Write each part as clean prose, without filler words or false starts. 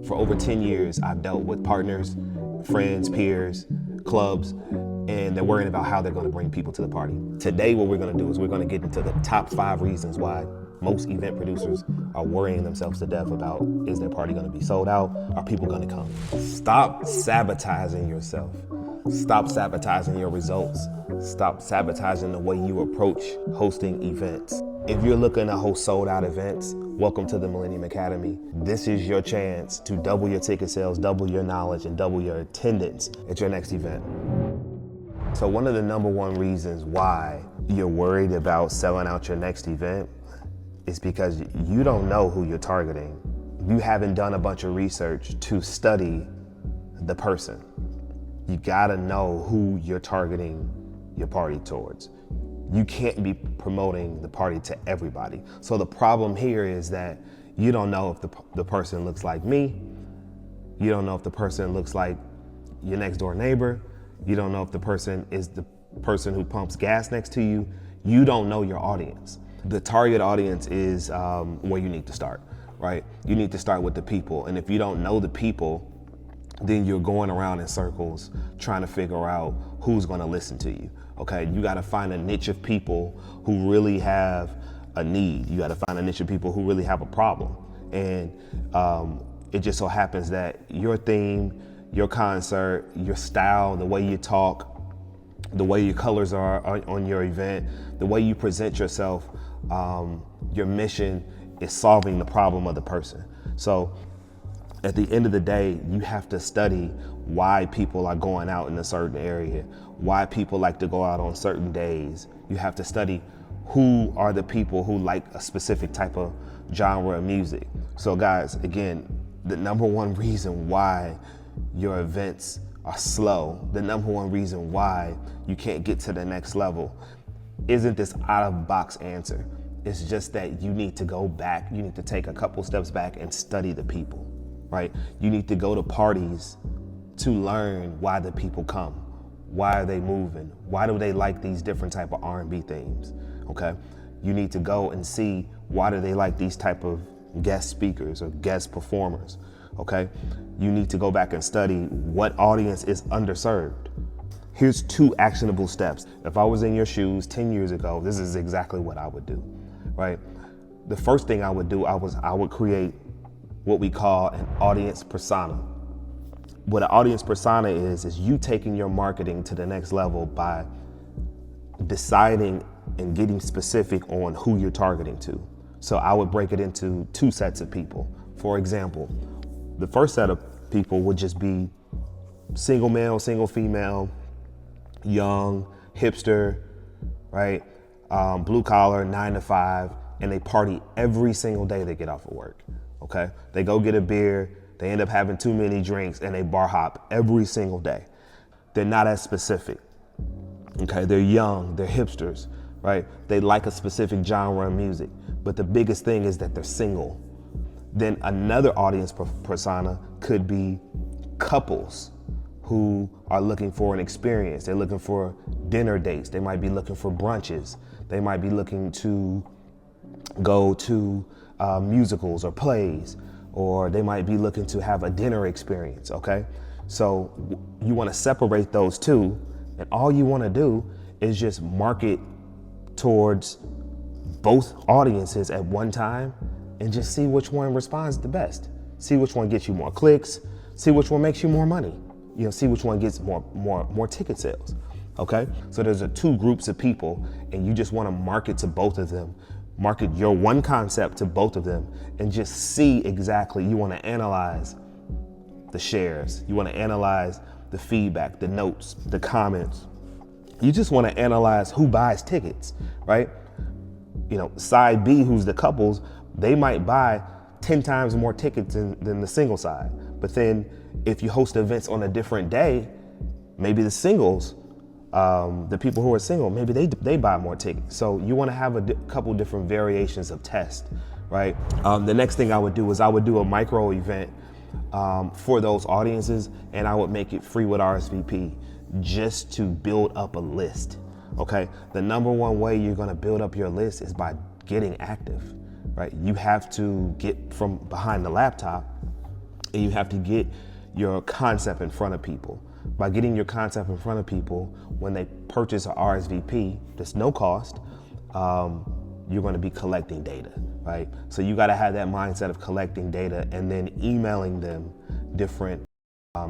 For over 10 years, I've dealt with partners, friends, peers, clubs, and they're worrying about how they're going to bring people to the party. Today, what we're going to do is we're going to get into the top 5 reasons why most event producers are worrying themselves to death about, is their party going to be sold out? Are people going to come? Stop sabotaging yourself. Stop sabotaging your results. Stop sabotaging the way you approach hosting events. If you're looking to host sold out events, welcome to the Millennium Academy. This is your chance to double your ticket sales, double your knowledge, and double your attendance at your next event. So one of the number one reasons why you're worried about selling out your next event is because you don't know who you're targeting. You haven't done a bunch of research to study the person. You gotta know who you're targeting your party towards. You can't be promoting the party to everybody. So the problem here is that you don't know if the person looks like me. You don't know if the person looks like your next door neighbor. You don't know if the person is the person who pumps gas next to you. You don't know your audience. The target audience is where you need to start, right? You need to start with the people. And if you don't know the people, then you're going around in circles trying to figure out who's gonna listen to you. Okay, you gotta find a niche of people who really have a need. You gotta find a niche of people who really have a problem. And it just so happens that your theme, your concert, your style, the way you talk, the way your colors are on your event, the way you present yourself, your mission is solving the problem of the person. So at the end of the day, you have to study why people are going out in a certain area, why people like to go out on certain days. You have to study who are the people who like a specific type of genre of music. So guys, again, the number one reason why your events are slow, the number one reason why you can't get to the next level isn't this out of box answer. It's just that you need to go back, you need to take a couple steps back and study the people, right? You need to go to parties to learn why the people come. Why are they moving? Why do they like these different type of R&B themes, okay? You need to go and see why do they like these type of guest speakers or guest performers, okay? You need to go back and study what audience is underserved. Here's 2 actionable steps. If I was in your shoes 10 years ago, this is exactly what I would do, right? The first thing I would do, I would create what we call an audience persona. What an audience persona is you taking your marketing to the next level by deciding and getting specific on who you're targeting to. So I would break it into 2 sets of people. For example, the first set of people would just be single male, single female, young, hipster, right? Blue collar, 9 to 5, and they party every single day they get off of work, okay? They go get a beer, they end up having too many drinks, and they bar hop every single day. They're not as specific, okay? They're young, they're hipsters, right? They like a specific genre of music, but the biggest thing is that they're single. Then another audience persona could be couples who are looking for an experience. They're looking for dinner dates. They might be looking for brunches. They might be looking to go to musicals or plays, or they might be looking to have a dinner experience, okay? So you wanna separate those 2, and all you wanna do is just market towards both audiences at one time and just see which one responds the best. See which one gets you more clicks, see which one makes you more money. You know, see which one gets more ticket sales, okay? So there's 2 groups of people, and you just wanna market to both of them. Market your one concept to both of them and just see exactly, you wanna analyze the shares, you wanna analyze the feedback, the notes, the comments. You just wanna analyze who buys tickets, right? You know, side B, who's the couples, they might buy 10 times more tickets than the single side. But then if you host events on a different day, maybe the singles, the people who are single, maybe they buy more tickets. So you wanna have a couple different variations of test, right? The next thing I would do is I would do a micro event for those audiences, and I would make it free with RSVP just to build up a list, okay? The number one way you're gonna build up your list is by getting active, right? You have to get from behind the laptop And you have to get your concept in front of people. By getting your concept in front of people, when they purchase a RSVP, that's no cost, you're going to be collecting data, right? So you got to have that mindset of collecting data and then emailing them different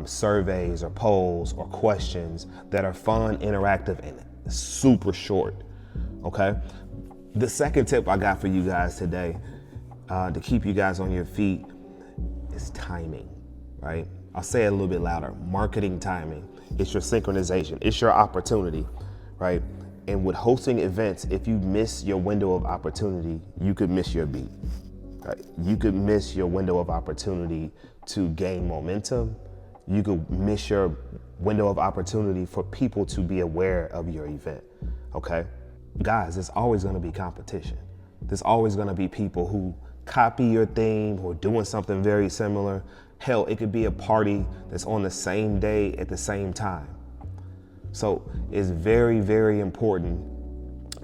surveys or polls or questions that are fun, interactive, and super short, okay? The second tip I got for you guys today to keep you guys on your feet is timing, right? I'll say it a little bit louder. Marketing timing. It's your synchronization. It's your opportunity, right? And with hosting events, if you miss your window of opportunity, you could miss your beat, right? You could miss your window of opportunity to gain momentum. You could miss your window of opportunity for people to be aware of your event, okay? Guys, there's always gonna be competition. There's always gonna be people who copy your theme or doing something very similar. Hell, it could be a party that's on the same day at the same time. So it's very, very important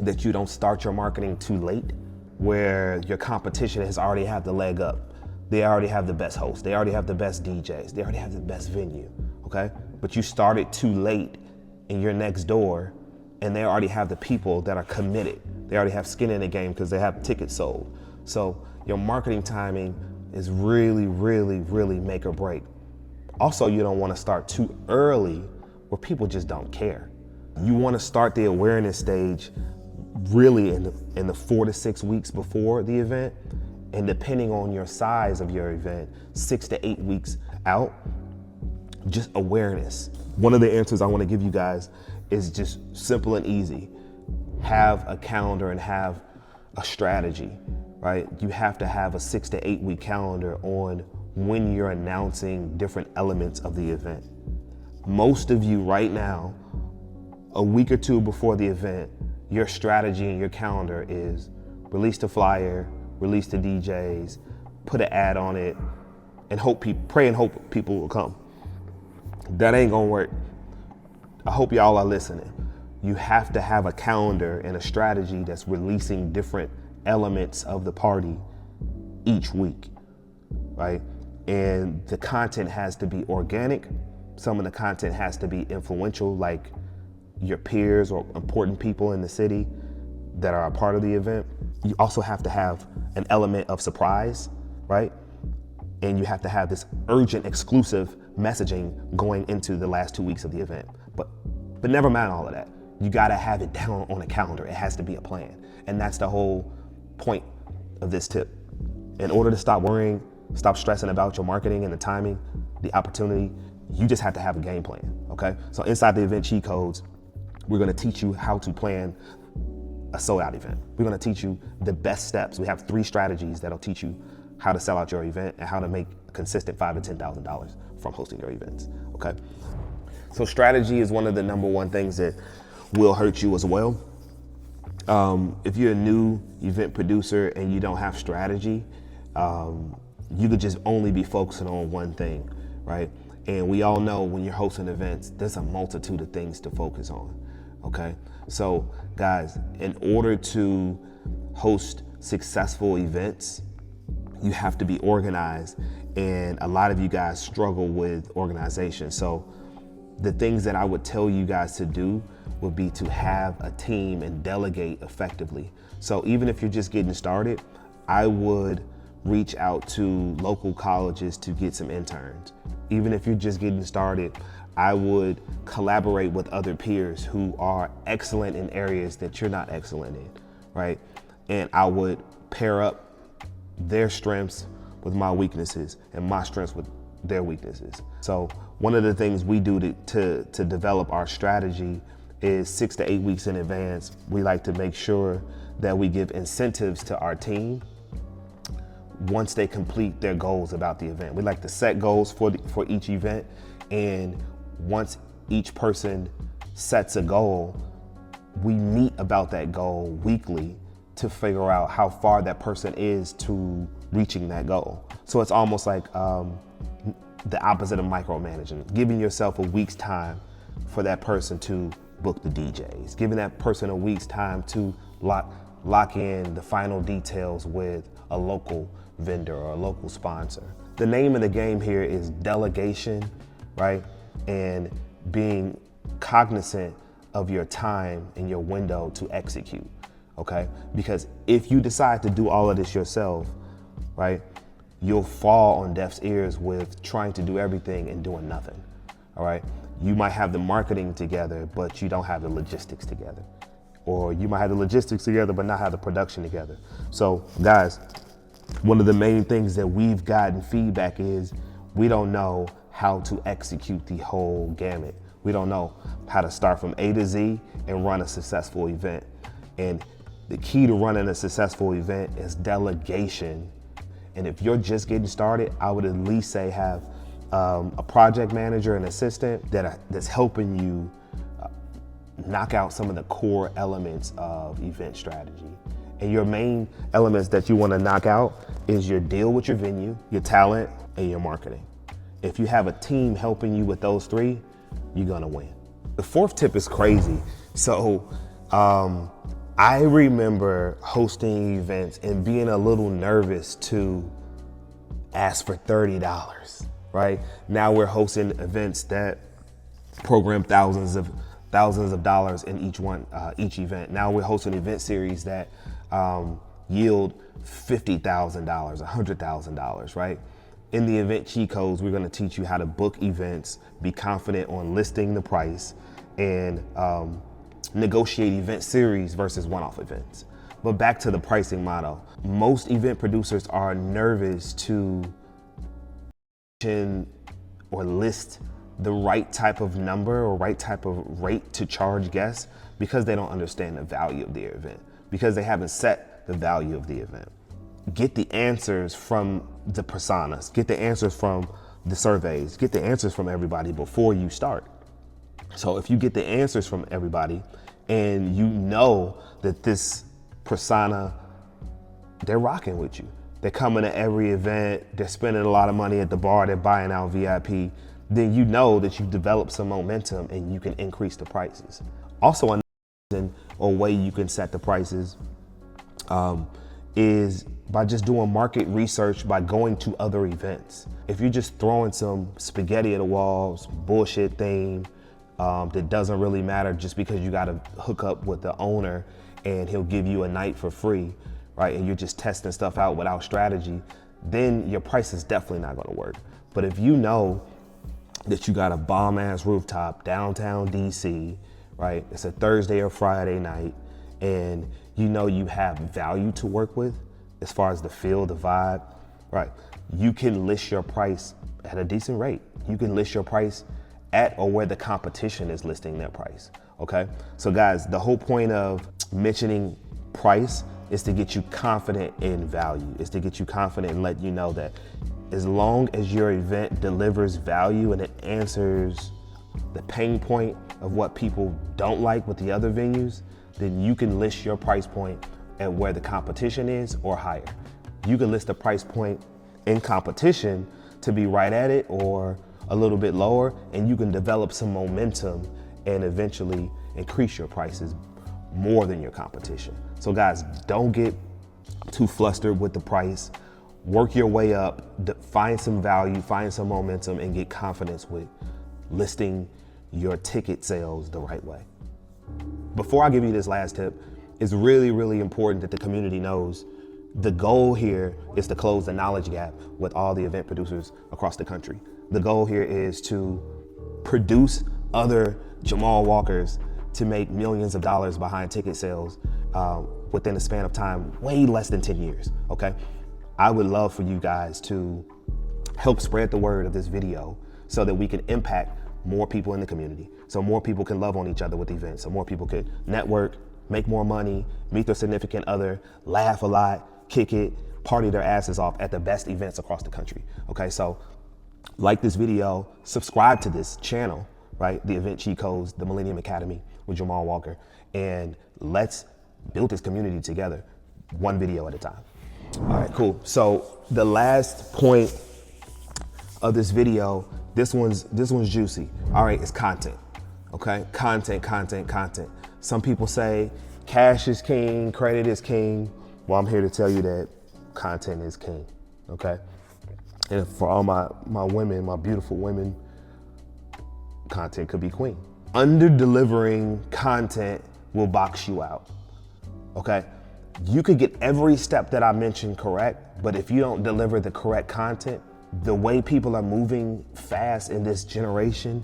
that you don't start your marketing too late, where your competition has already had the leg up. They already have the best host. They already have the best DJs. They already have the best venue, okay? But you started too late and you're next door and they already have the people that are committed. They already have skin in the game because they have tickets sold. So your marketing timing is really, really, really make or break. Also, you don't want to start too early where people just don't care. You want to start the awareness stage really in the 4 to 6 weeks before the event, and depending on your size of your event, 6 to 8 weeks out, just awareness. One of the answers I want to give you guys is just simple and easy. Have a calendar and have a strategy, right? You have to have a 6 to 8 week calendar on when you're announcing different elements of the event. Most of you right now, a week or two before the event, your strategy and your calendar is release the flyer, release the DJs, put an ad on it, and pray and hope people will come. That ain't gonna work. I hope y'all are listening. You have to have a calendar and a strategy that's releasing different elements of the party each week, right? And the content has to be organic. Some of the content has to be influential, like your peers or important people in the city that are a part of the event. You also have to have an element of surprise, right? And you have to have this urgent, exclusive messaging going into the last 2 weeks of the event. But never mind all of that. You gotta have it down on a calendar. It has to be a plan. And that's the whole point of this tip. In order to stop worrying, stop stressing about your marketing and the timing, the opportunity, you just have to have a game plan, okay? So inside the event cheat codes, we're gonna teach you how to plan a sold out event. We're gonna teach you the best steps. We have 3 strategies that'll teach you how to sell out your event and how to make a consistent $5,000 to $10,000 from hosting your events, okay? So strategy is one of the number one things that will hurt you as well. If you're a new event producer and you don't have strategy, you could just only be focusing on one thing, right? And we all know when you're hosting events, there's a multitude of things to focus on, okay? So guys, in order to host successful events, you have to be organized. And a lot of you guys struggle with organization. So the things that I would tell you guys to do would be to have a team and delegate effectively. So even if you're just getting started, I would reach out to local colleges to get some interns. Even if you're just getting started, I would collaborate with other peers who are excellent in areas that you're not excellent in, right? And I would pair up their strengths with my weaknesses and my strengths with their weaknesses. So one of the things we do to develop our strategy is 6 to 8 weeks in advance. We like to make sure that we give incentives to our team once they complete their goals about the event. We like to set goals for each event, and once each person sets a goal, we meet about that goal weekly to figure out how far that person is to reaching that goal. So it's almost like the opposite of micromanaging, giving yourself a week's time for that person to book the DJs, giving that person a week's time to lock in the final details with a local vendor or a local sponsor. The name of the game here is delegation, right? And being cognizant of your time and your window to execute, okay? Because if you decide to do all of this yourself, right, you'll fall on deaf ears with trying to do everything and doing nothing, all right? You might have the marketing together, but you don't have the logistics together. Or you might have the logistics together, but not have the production together. So guys, one of the main things that we've gotten feedback is we don't know how to execute the whole gamut. We don't know how to start from A to Z and run a successful event. And the key to running a successful event is delegation. And if you're just getting started, I would at least say have a project manager and assistant that's helping you knock out some of the core elements of event strategy. And your main elements that you want to knock out is your deal with your venue, your talent, and your marketing. If you have a team helping you with those three, you're gonna win. The fourth tip is crazy. So I remember hosting events and being a little nervous to ask for $30, right? Now we're hosting events that program thousands of dollars in each event. Now we're hosting event series that yield $50,000, $100,000, right? In the event cheat codes, we're gonna teach you how to book events, be confident on listing the price, and negotiate event series versus one-off events. But back to the pricing model. Most event producers are nervous to or list the right type of number or right type of rate to charge guests because they don't understand the value of their event, because they haven't set the value of the event. Get the answers from the personas, get the answers from the surveys, get the answers from everybody before you start. So if you get the answers from everybody and you know that this persona, they're rocking with you, they're coming to every event, they're spending a lot of money at the bar, they're buying out VIP, then you know that you've developed some momentum and you can increase the prices. Also, another reason or way you can set the prices is by just doing market research, by going to other events. If you're just throwing some spaghetti at the walls, bullshit theme that doesn't really matter just because you got to hook up with the owner and he'll give you a night for free, right? And you're just testing stuff out without strategy, then your price is definitely not going to work. But if you know that you got a bomb ass rooftop downtown DC, right? It's a Thursday or Friday night, and you know you have value to work with as far as the feel, the vibe, right? You can list your price at a decent rate. You can list your price at or where the competition is listing their price, okay? So guys, the whole point of mentioning price is to get you confident in value, is to get you confident and let you know that as long as your event delivers value and it answers the pain point of what people don't like with the other venues, then you can list your price point at where the competition is or higher. You can list a price point in competition to be right at it or a little bit lower, and you can develop some momentum and eventually increase your prices more than your competition. So guys, don't get too flustered with the price. Work your way up, find some value, find some momentum, and get confidence with listing your ticket sales the right way. Before I give you this last tip, it's really, really important that the community knows the goal here is to close the knowledge gap with all the event producers across the country. The goal here is to produce other Jamal Walkers to make millions of dollars behind ticket sales within a span of time, way less than 10 years, okay? I would love for you guys to help spread the word of this video so that we can impact more people in the community, so more people can love on each other with events, so more people could network, make more money, meet their significant other, laugh a lot, kick it, party their asses off at the best events across the country, okay? So like this video, subscribe to this channel, right? The Event Cheat Codes, the Millennium Academy with Jamal Walker, and let's build this community together, one video at a time. All right, cool. So the last point of this video, this one's juicy. All right, it's content, okay? Content. Some people say cash is king, credit is king. Well, I'm here to tell you that content is king, okay? And for all my women, my beautiful women, content could be queen. Under delivering content will box you out, okay? You could get every step that I mentioned correct, but if you don't deliver the correct content, the way people are moving fast in this generation,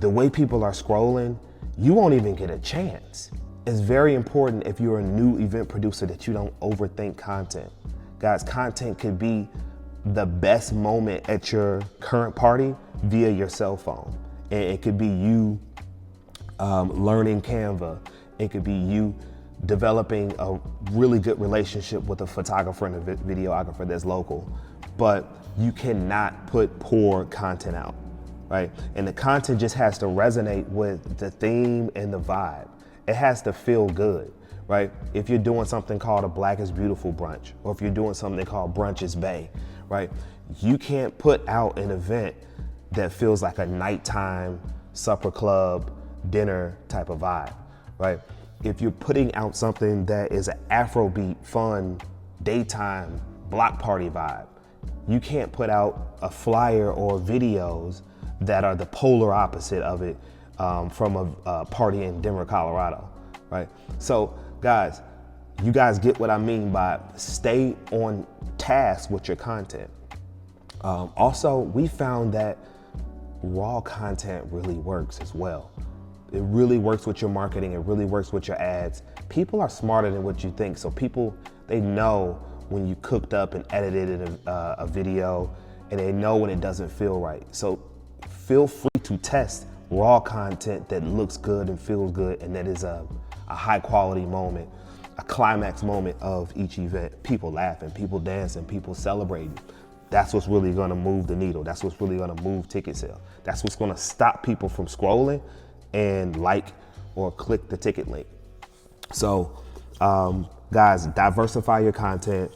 the way people are scrolling, you won't even get a chance. It's very important if you're a new event producer that you don't overthink content. Guys, content could be the best moment at your current party via your cell phone. And it could be you learning Canva. It could be you developing a really good relationship with a photographer and a videographer that's local. But you cannot put poor content out, right? And the content just has to resonate with the theme and the vibe. It has to feel good, right? If you're doing something called a Black is Beautiful brunch, or if you're doing something called Brunch is Bay, right? You can't put out an event that feels like a nighttime supper club dinner type of vibe, right? If you're putting out something that is an Afrobeat, fun, daytime block party vibe, you can't put out a flyer or videos that are the polar opposite of it from a party in Denver, Colorado, right? So guys, you guys get what I mean by stay on task with your content. Also, we found that raw content really works as well. It really works with your marketing. It really works with your ads. People are smarter than what you think. So people, they know when you cooked up and edited a video, and they know when it doesn't feel right. So feel free to test raw content that looks good and feels good, and that is a high quality moment, a climax moment of each event. People laughing, people dancing, people celebrating. That's what's really gonna move the needle. That's what's really gonna move ticket sale. That's what's gonna stop people from scrolling and like or click the ticket link. So guys, diversify your content.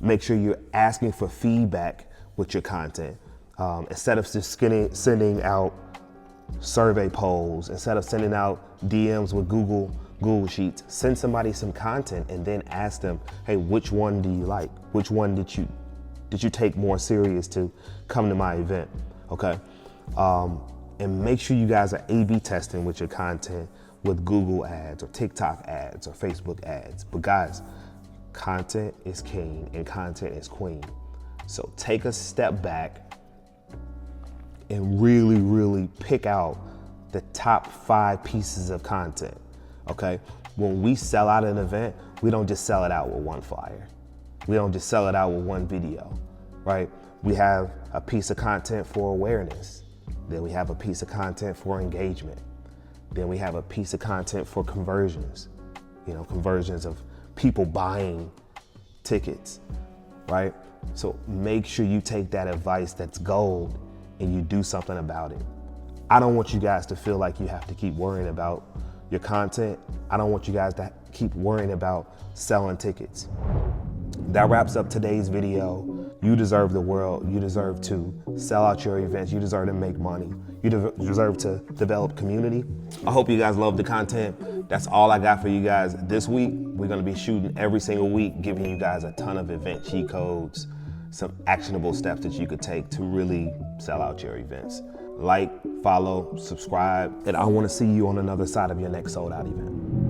Make sure you're asking for feedback with your content. Instead of just sending out survey polls, instead of sending out DMs with Google Sheets, send somebody some content and then ask them, hey, which one do you like? Which one did you take more serious to come to my event, okay? And make sure you guys are A/B testing with your content with Google ads or TikTok ads or Facebook ads. But guys, content is king and content is queen. So take a step back and really, really pick out the top 5 pieces of content, okay? When we sell out an event, we don't just sell it out with one flyer. We don't just sell it out with one video, right? We have a piece of content for awareness. Then we have a piece of content for engagement. Then we have a piece of content for conversions, conversions of people buying tickets, right? So make sure you take that advice that's gold and you do something about it. I don't want you guys to feel like you have to keep worrying about your content. I don't want you guys to keep worrying about selling tickets. That wraps up today's video. You deserve the world. You deserve to sell out your events. You deserve to make money. You deserve to develop community. I hope you guys love the content. That's all I got for you guys this week. We're gonna be shooting every single week, giving you guys a ton of event cheat codes, some actionable steps that you could take to really sell out your events. Like, follow, subscribe, and I wanna see you on another side of your next sold out event.